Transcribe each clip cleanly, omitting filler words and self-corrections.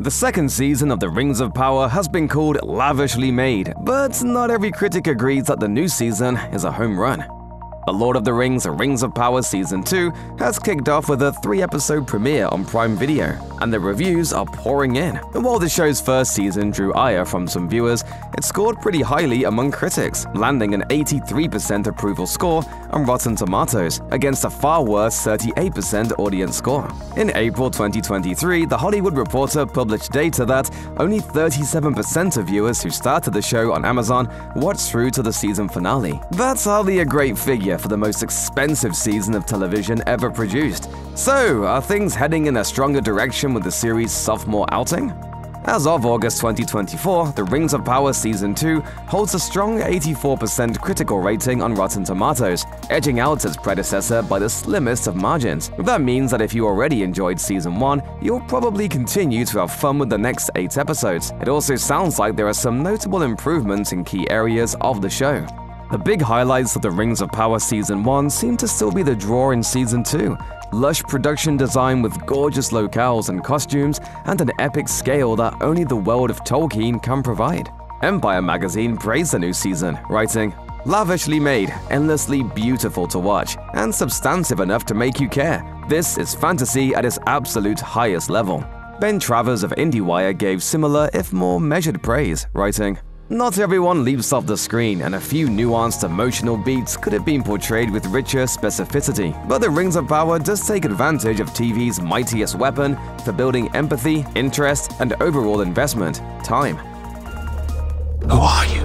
The second season of The Rings of Power has been called lavishly made, but not every critic agrees that the new season is a home run. The Lord of the Rings: The Rings of Power Season 2 has kicked off with a 3-episode premiere on Prime Video, and the reviews are pouring in. And while the show's first season drew ire from some viewers, it scored pretty highly among critics, landing an 83% approval score on Rotten Tomatoes, against a far worse 38% audience score. In April 2023, The Hollywood Reporter published data that only 37% of viewers who started the show on Amazon watched through to the season finale. That's hardly a great figure for the most expensive season of television ever produced. So, are things heading in a stronger direction with the series' sophomore outing? As of August 2024, The Rings of Power Season 2 holds a strong 84% critical rating on Rotten Tomatoes, edging out its predecessor by the slimmest of margins. That means that if you already enjoyed Season 1, you'll probably continue to have fun with the next 8 episodes. It also sounds like there are some notable improvements in key areas of the show. The big highlights of The Rings of Power Season 1 seem to still be the draw in Season 2. Lush production design with gorgeous locales and costumes, and an epic scale that only the world of Tolkien can provide. Empire magazine praised the new season, writing, "Lavishly made, endlessly beautiful to watch, and substantive enough to make you care. This is fantasy at its absolute highest level." Ben Travers of IndieWire gave similar, if more measured praise, writing, "Not everyone leaps off the screen, and a few nuanced emotional beats could have been portrayed with richer specificity. But The Rings of Power does take advantage of TV's mightiest weapon for building empathy, interest, and overall investment: time." Who are you?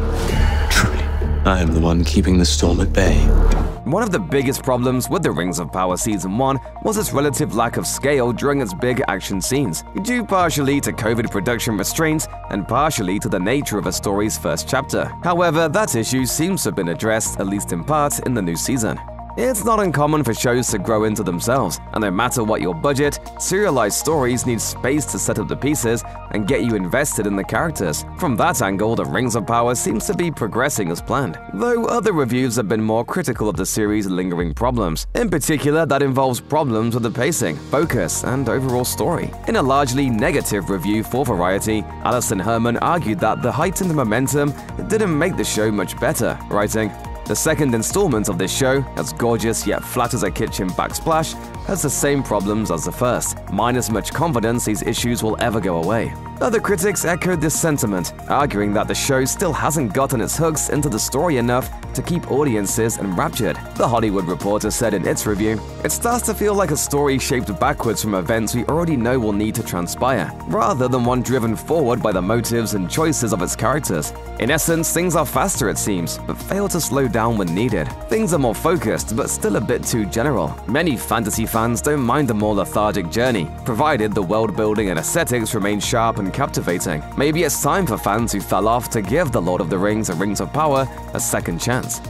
Truly, I am the one keeping the storm at bay. One of the biggest problems with The Rings of Power Season 1 was its relative lack of scale during its big action scenes, due partially to COVID production restraints and partially to the nature of a story's first chapter. However, that issue seems to have been addressed, at least in part, in the new season. It's not uncommon for shows to grow into themselves, and no matter what your budget, serialized stories need space to set up the pieces and get you invested in the characters. From that angle, The Rings of Power seems to be progressing as planned, though other reviews have been more critical of the series' lingering problems. In particular, that involves problems with the pacing, focus, and overall story. In a largely negative review for Variety, Alison Herman argued that the heightened momentum didn't make the show much better, writing, "The second installment of this show, as gorgeous yet flat as a kitchen backsplash, has the same problems as the first, minus much confidence these issues will ever go away." Other critics echoed this sentiment, arguing that the show still hasn't gotten its hooks into the story enough to keep audiences enraptured. The Hollywood Reporter said in its review, "It starts to feel like a story shaped backwards from events we already know will need to transpire, rather than one driven forward by the motives and choices of its characters. In essence, things are faster it seems, but fail to slow down when needed. Things are more focused, but still a bit too general. Many fantasy fans don't mind the more lethargic journey, provided the world building and aesthetics remain sharp and captivating. Maybe it's time for fans who fell off to give The Lord of the Rings: The Rings of Power a second chance."